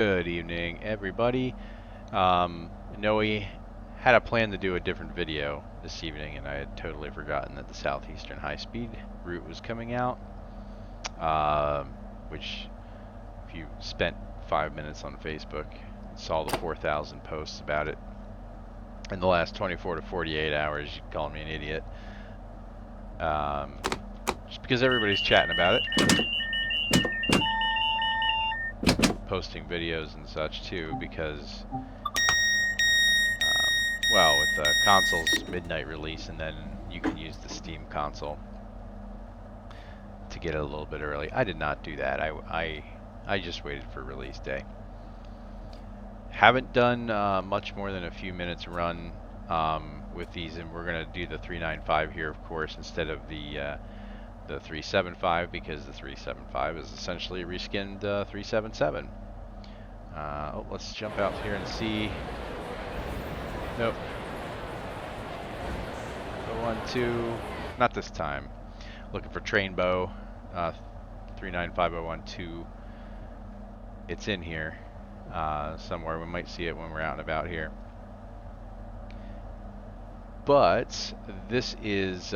Good evening, everybody. I know we had a plan to do a different video this evening, and I had totally forgotten that the Southeastern High Speed route was coming out. Which, if you spent 5 minutes on Facebook, saw the 4,000 posts about it in the last 24 to 48 hours, you'd call me an idiot. Just because everybody's chatting about it. Posting videos and such too, because well, with the console's midnight release, and then you can use the Steam console to get it a little bit early. I did not do that. I just waited for release day. Haven't done much more than a few minutes run with these, and we're gonna do the 395 here, of course, instead of the 375, because the 375 is essentially a reskinned 377. Let's jump out here and see. Nope. 012, not this time. Looking for Trainbow 395012. It's in here somewhere. We might see it when we're out and about here. But this is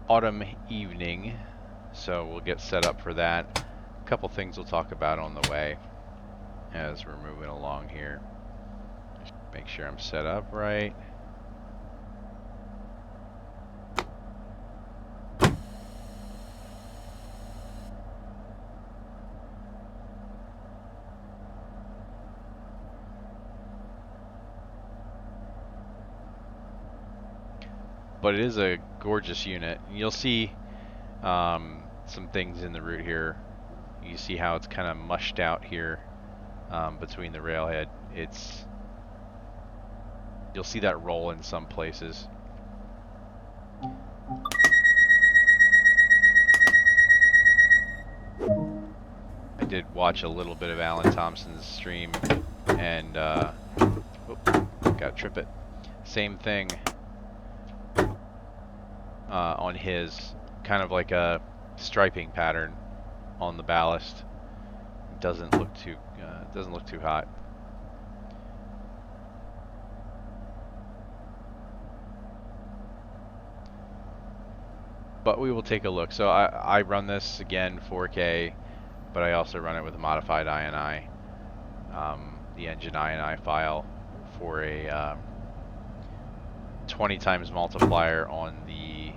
autumn evening, so we'll get set up for that. A couple things we'll talk about on the way as we're moving along here. Just make sure I'm set up right. But it is a gorgeous unit. You'll see some things in the route here. You see how it's kind of mushed out here between the railhead. You'll see that roll in some places. I did watch a little bit of Alan Thompson's stream, and gotta trip it. Same thing on his, kind of like a striping pattern on the ballast. Doesn't look too hot. But we will take a look. So I run this again 4K, but I also run it with a modified INI, the engine.ini file for a 20 times multiplier on the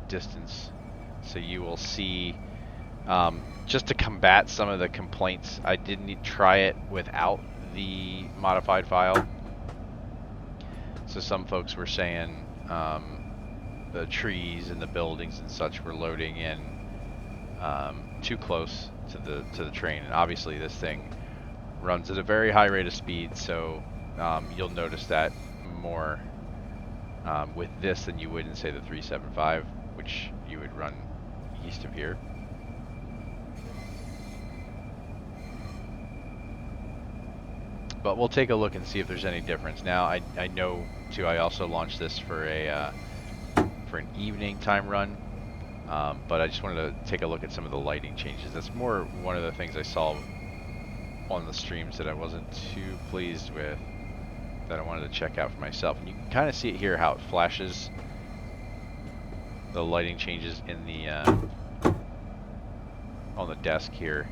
distance. So you will see, just to combat some of the complaints, I didn't try it without the modified file. So some folks were saying the trees and the buildings and such were loading in too close to the train, and obviously this thing runs at a very high rate of speed, so you'll notice that more with this than you would in, say, the 375, which you would run east of here. But we'll take a look and see if there's any difference. Now I know too, I also launched this for an evening time run, but I just wanted to take a look at some of the lighting changes. That's more one of the things I saw on the streams that I wasn't too pleased with, that I wanted to check out for myself. And you can kind of see it here, how it flashes. The lighting changes in the on the desk here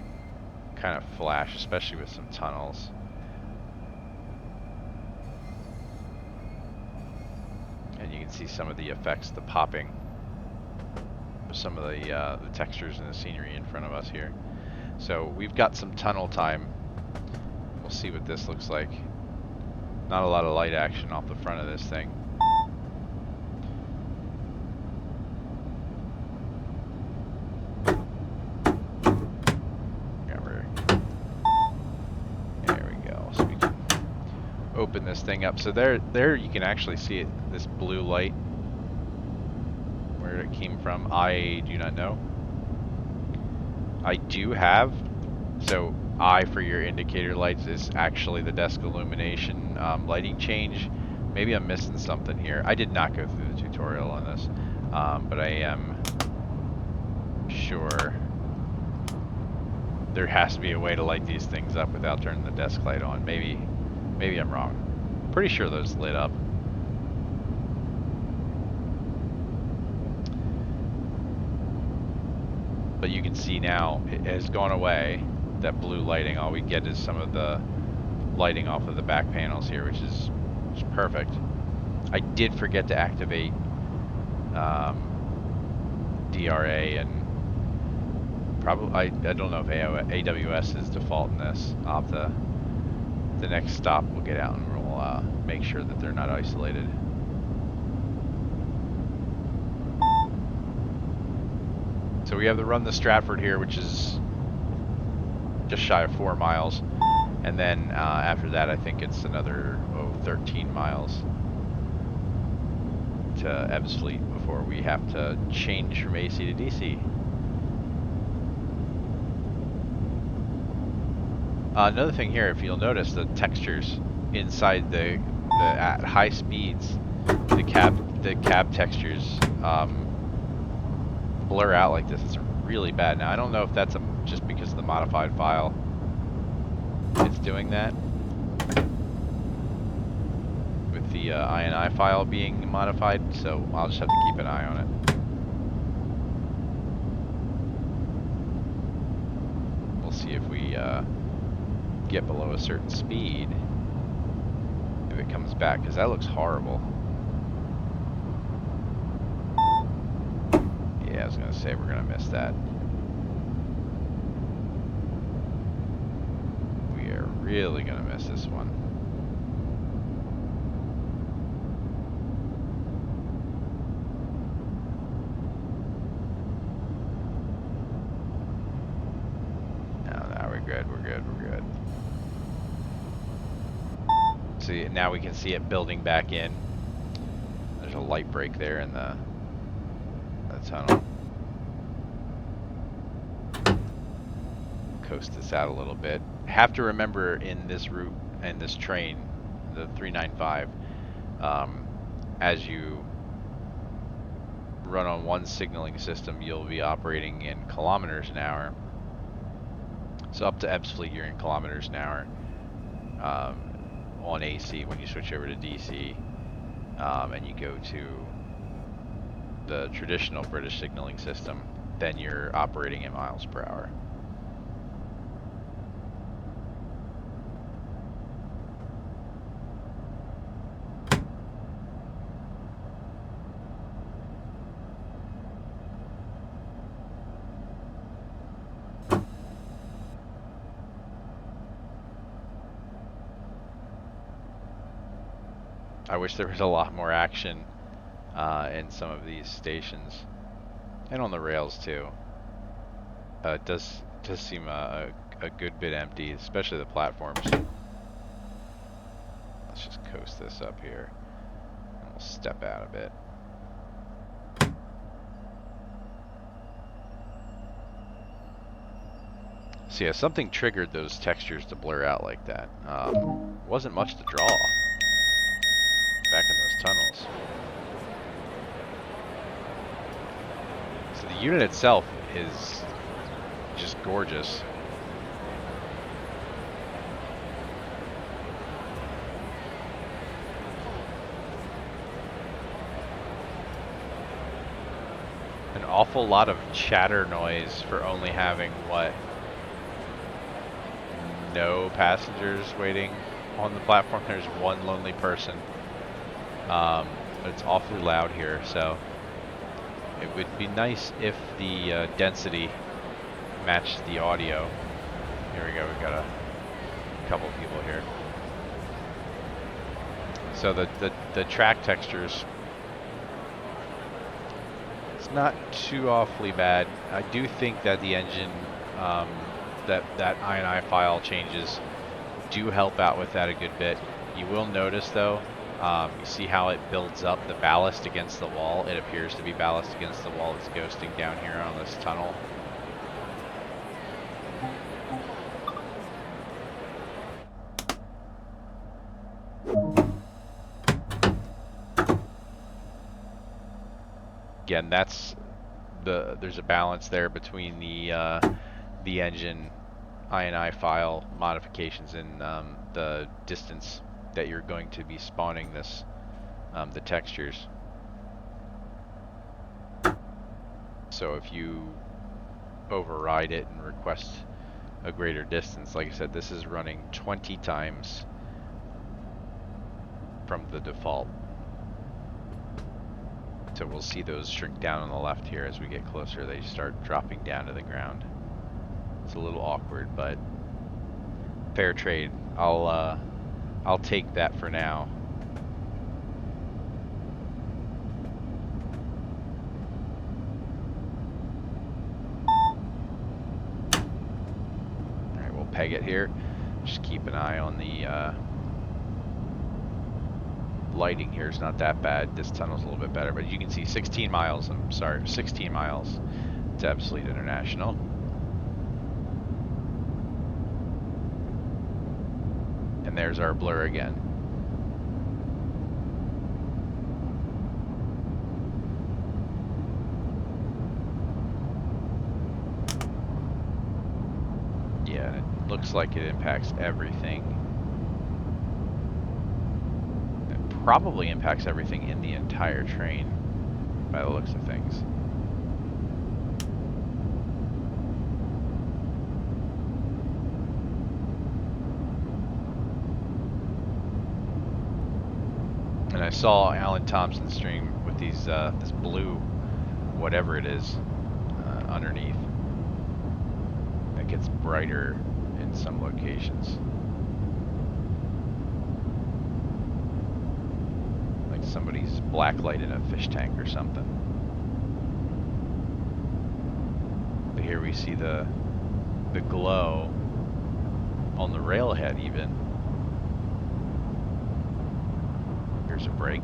kind of flash, especially with some tunnels. And you can see some of the effects, the popping, some of the textures and the scenery in front of us here. So we've got some tunnel time. We'll see what this looks like. Not a lot of light action off the front of this thing. There we go. So we can open this thing up. So there you can actually see it, this blue light. Where it came from, I do not know. I do have, so I for your indicator lights is actually the desk illumination lighting change. Maybe I'm missing something here. I did not go through the tutorial on this, but I am sure there has to be a way to light these things up without turning the desk light on. Maybe I'm wrong. Pretty sure those lit up. But you can see now it has gone away. That blue lighting, all we get is some of the lighting off of the back panels here, which is perfect. I did forget to activate DRA, and probably I don't know if AWS is default in this. I'll have to, the next stop we'll get out and we'll make sure that they're not isolated. So we have the run the Stratford here, which is just shy of 4 miles. And then after that, I think it's another 13 miles to Ebbsfleet before we have to change from AC to DC. Another thing here, if you'll notice the textures inside the at high speeds, the cab textures blur out like this. It's really bad. Now I don't know if that's just because of the modified file. It's doing that with the ini file being modified, so I'll just have to keep an eye on it. We'll see if we get below a certain speed, if it comes back, because that looks horrible. Yeah, I was gonna say we're gonna miss that. We are really gonna miss this one. No, we're good, we're good, we're good. See, now we can see it building back in. There's a light break there in the tunnel. Coast this out a little bit. Have to remember in this route and this train, the 395, as you run on one signaling system, you'll be operating in kilometers an hour. So up to Ebbsfleet, you're in kilometers an hour on AC. When you switch over to DC and you go to the traditional British signaling system, then you're operating in miles per hour. I wish there was a lot more action in some of these stations, and on the rails too. It does seem a good bit empty, especially the platforms. Let's just coast this up here, and we'll step out a bit. So yeah, something triggered those textures to blur out like that. Wasn't much to draw back in those tunnels. So the unit itself is just gorgeous. An awful lot of chatter noise for only having, what, no passengers waiting on the platform. There's one lonely person. It's awfully loud here, so it would be nice if the density matched the audio. Here we go, we've got a couple of people here. So the track textures, it's not too awfully bad. I do think that the engine, that ini file changes do help out with that a good bit. You will notice though, you see how it builds up the ballast against the wall. It appears to be ballast against the wall. It's ghosting down here on this tunnel. Again, that's there's a balance there between the engine INI file modifications in the distance that you're going to be spawning this, the textures. So if you override it and request a greater distance, like I said, this is running 20 times from the default. So we'll see those shrink down on the left here as we get closer. They start dropping down to the ground. It's a little awkward, but fair trade. I'll take that for now. All right, we'll peg it here. Just keep an eye on the lighting here. Is not that bad. This tunnel's a little bit better, but you can see 16 miles. I'm sorry, 16 miles to Absolute International. And there's our blur again. Yeah, it looks like it impacts everything. It probably impacts everything in the entire train, by the looks of things. And I saw Alan Thompson's stream with these this blue, whatever it is, underneath. It gets brighter in some locations. Like somebody's blacklight in a fish tank or something. But here we see the glow on the railhead even. Here's a break.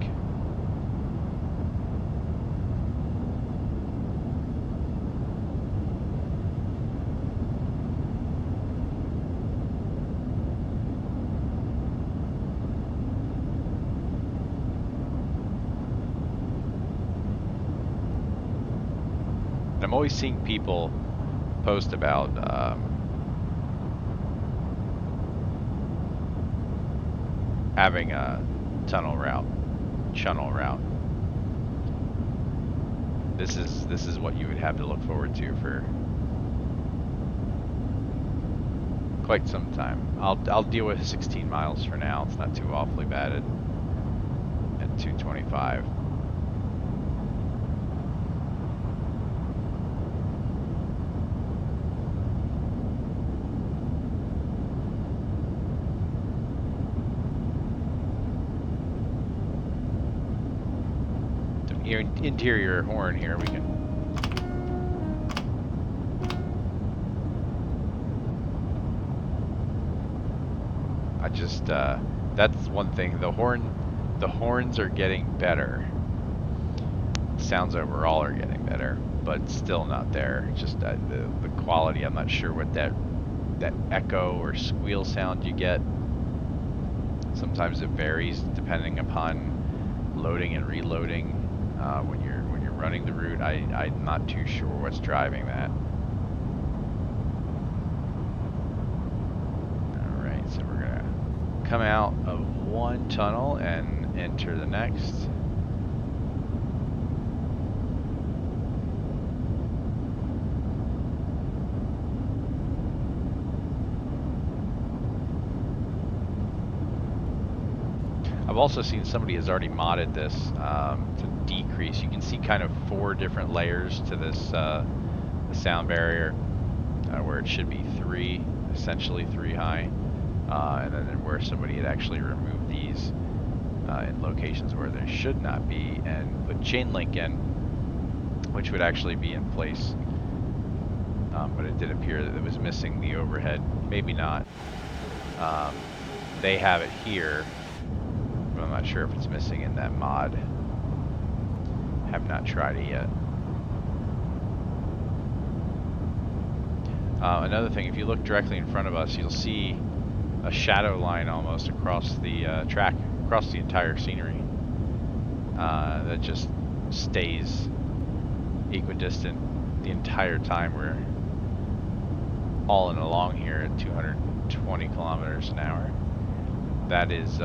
And I'm always seeing people post about having a channel route. This is what you would have to look forward to for quite some time. I'll deal with 16 miles for now. It's not too awfully bad at 225. Your interior horn here, we can that's one thing. The horns are getting better. Sounds overall are getting better, but still not there. Just the quality, I'm not sure what that echo or squeal sound you get. Sometimes it varies depending upon loading and reloading. When you're running the route, I'm not too sure what's driving that. All right, so we're gonna come out of one tunnel and enter the next. I've also seen somebody has already modded this to decrease. You can see kind of 4 different layers to this the sound barrier, where it should be 3, essentially 3 high, and then where somebody had actually removed these in locations where there should not be, and put chain link in, which would actually be in place. But it did appear that it was missing the overhead. Maybe not. They have it here. I'm not sure if it's missing in that mod. Have not tried it yet. Another thing, if you look directly in front of us, you'll see a shadow line almost across the track, across the entire scenery. That just stays equidistant the entire time hauling along here at 220 kilometers an hour. That is,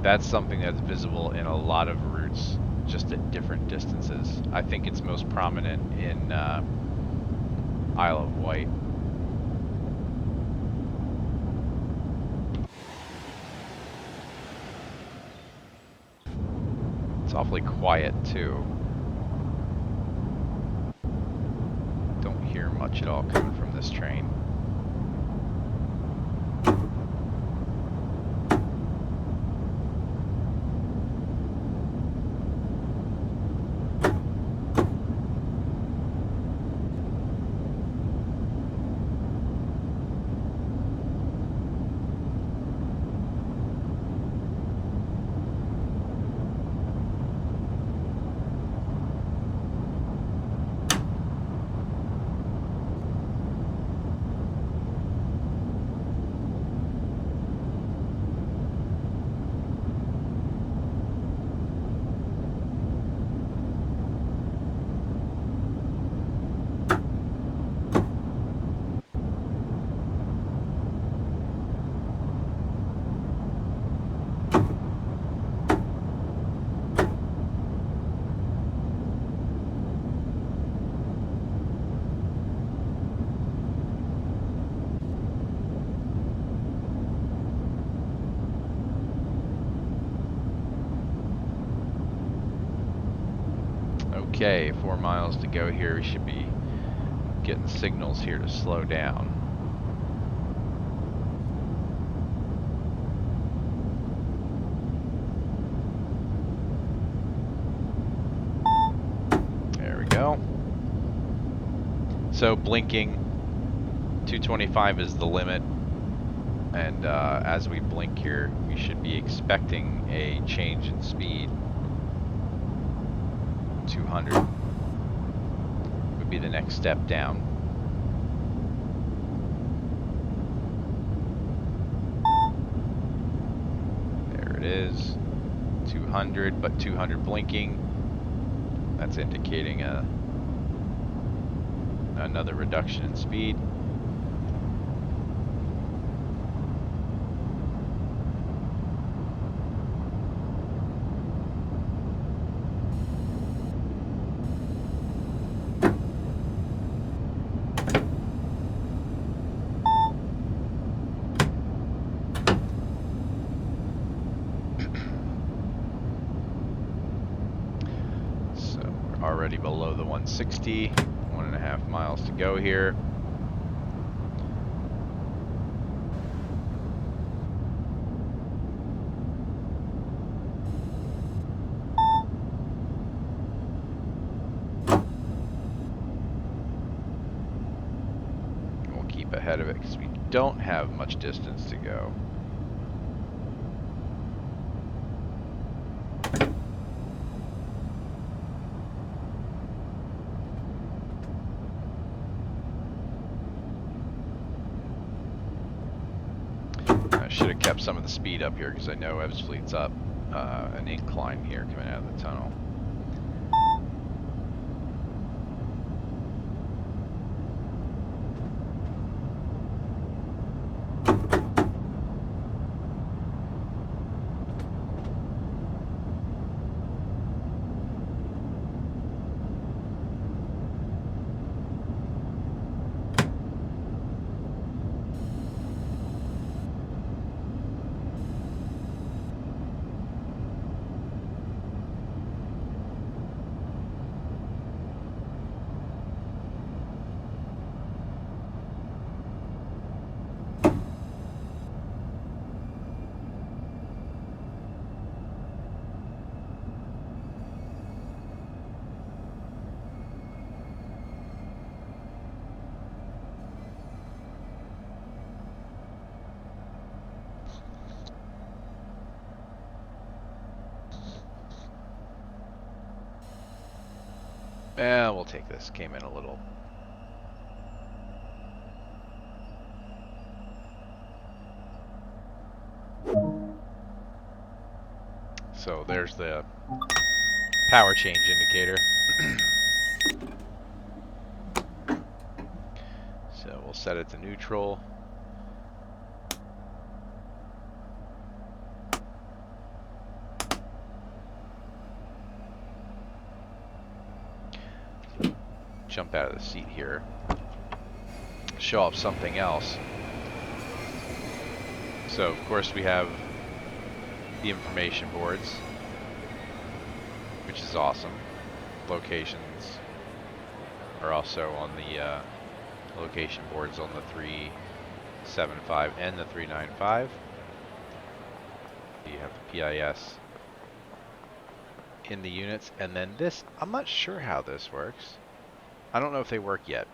that's something that's visible in a lot of routes, just at different distances. I think it's most prominent in Isle of Wight. It's awfully quiet too. Don't hear much at all coming from this train. Okay, 4 miles to go here. We should be getting signals here to slow down. There we go. So blinking, 225 is the limit. And as we blink here, we should be expecting a change in speed. 200 would be the next step down. There it is, 200, but 200 blinking. That's indicating another reduction in speed. Already below the 160, 1.5 miles to go here. We'll keep ahead of it because we don't have much distance to go. Should have kept some of the speed up here because I know Ev's fleet's up an incline here coming out of the tunnel. Yeah, we'll take this. Came in a little. So there's the power change indicator. set it to neutral. Jump out of the seat here. Show off something else. So of course we have the information boards, which is awesome. Locations are also on the location boards on the 375 and the 395. You have the PIS in the units, and then this, I'm not sure how this works. I don't know if they work yet.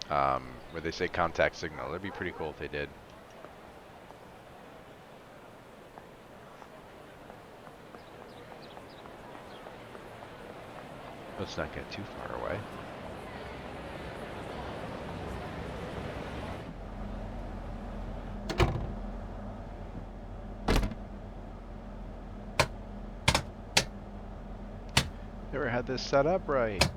Where they say contact signal. That'd be pretty cool if they did. Let's not get too far away. Never had this set up right.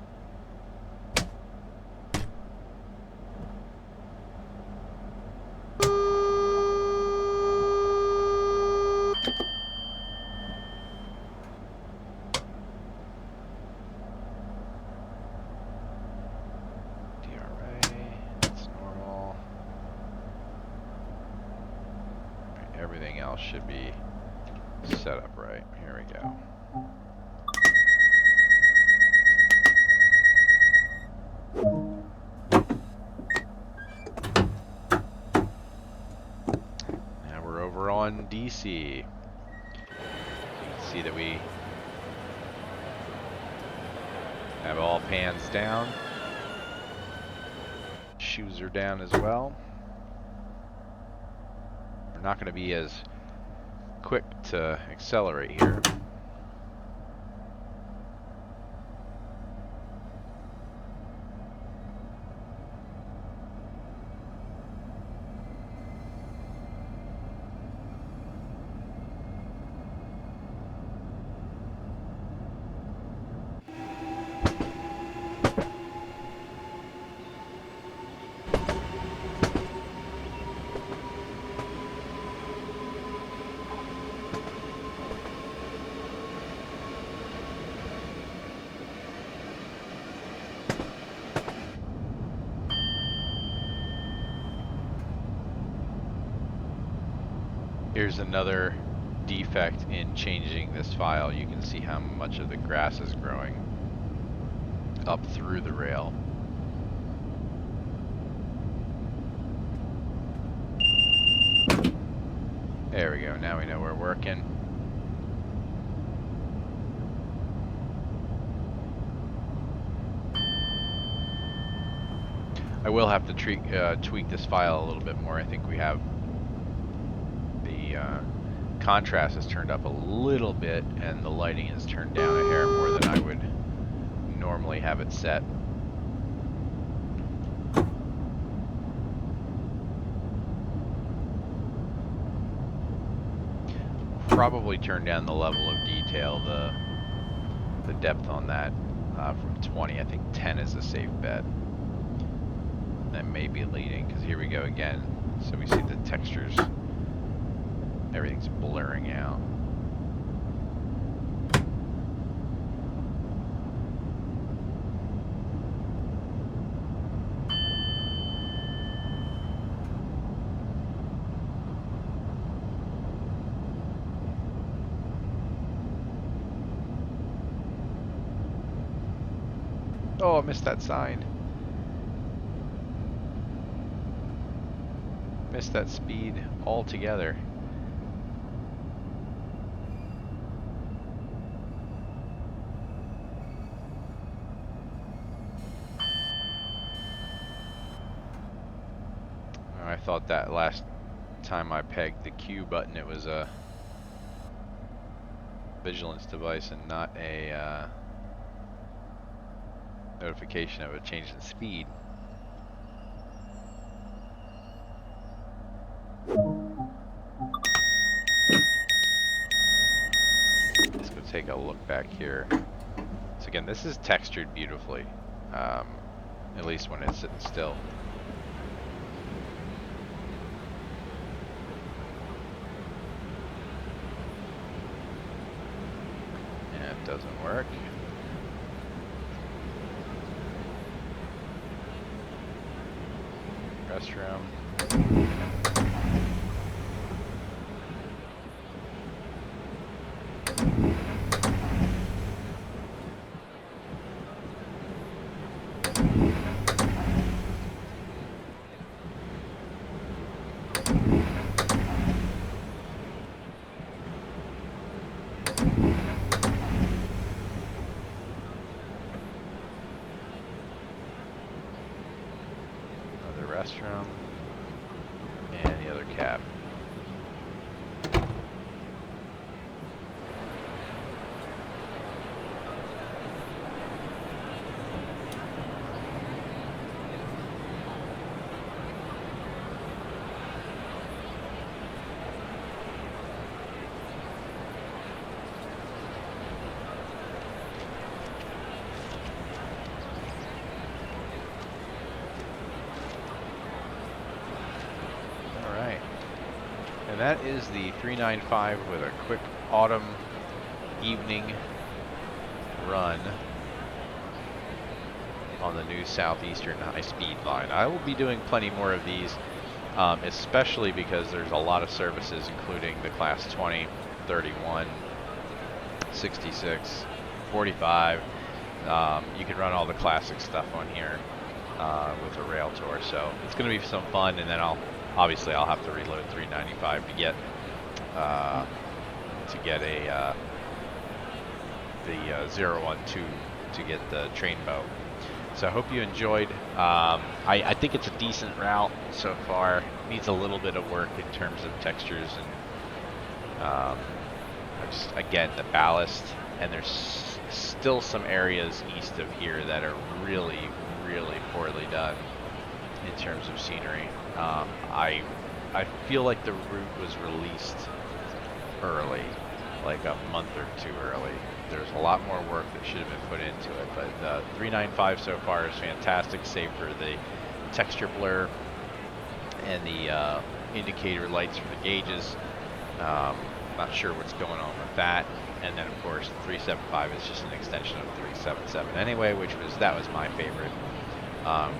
Everything else should be set up right. Here we go. Now we're over on DC. You can see that we have all pans down. Shoes are down as well. Not going to be as quick to accelerate here. Here's another defect in changing this file. You can see how much of the grass is growing up through the rail. There we go. Now we know we're working. I will have to tweak this file a little bit more. I think we have contrast is turned up a little bit and the lighting is turned down a hair more than I would normally have it set. Probably turn down the level of detail, the depth on that from 20. I think 10 is a safe bet. That may be leading, because here we go again. So we see the textures. Everything's blurring out. Oh, I missed that sign. Missed that speed altogether. I thought that last time I pegged the Q button it was a vigilance device and not a notification of a change in speed. Let's go take a look back here. So again, this is textured beautifully, at least when it's sitting still. Doesn't work. Restroom. Restroom and the other cab. And that is the 395 with a quick autumn evening run on the new Southeastern High Speed line. I will be doing plenty more of these, especially because there's a lot of services, including the Class 20, 31, 66, 45. You can run all the classic stuff on here with a rail tour, so it's going to be some fun. And then obviously I'll have to reload 395 to get a the 012 to get the train boat. So I hope you enjoyed. I think it's a decent route so far. Needs a little bit of work in terms of textures and just, again, the ballast. And there's still some areas east of here that are really, really poorly done in terms of scenery. I feel like the route was released early, like a month or two early. There's a lot more work that should have been put into it, but 395 so far is fantastic, save for the texture blur and the indicator lights for the gauges. Not sure what's going on with that. And then of course the 375 is just an extension of 377 anyway, that was my favorite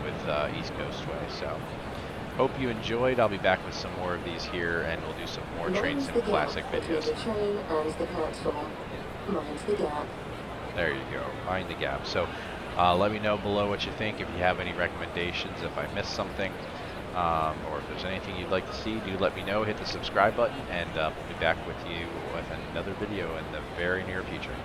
with East Coast Way. So hope you enjoyed. I'll be back with some more of these here, and we'll do some more train sim classic videos. There you go, mind the gap. So let me know below what you think, if you have any recommendations, if I missed something, or if there's anything you'd like to see, do let me know. Hit the subscribe button, and we'll be back with you with another video in the very near future.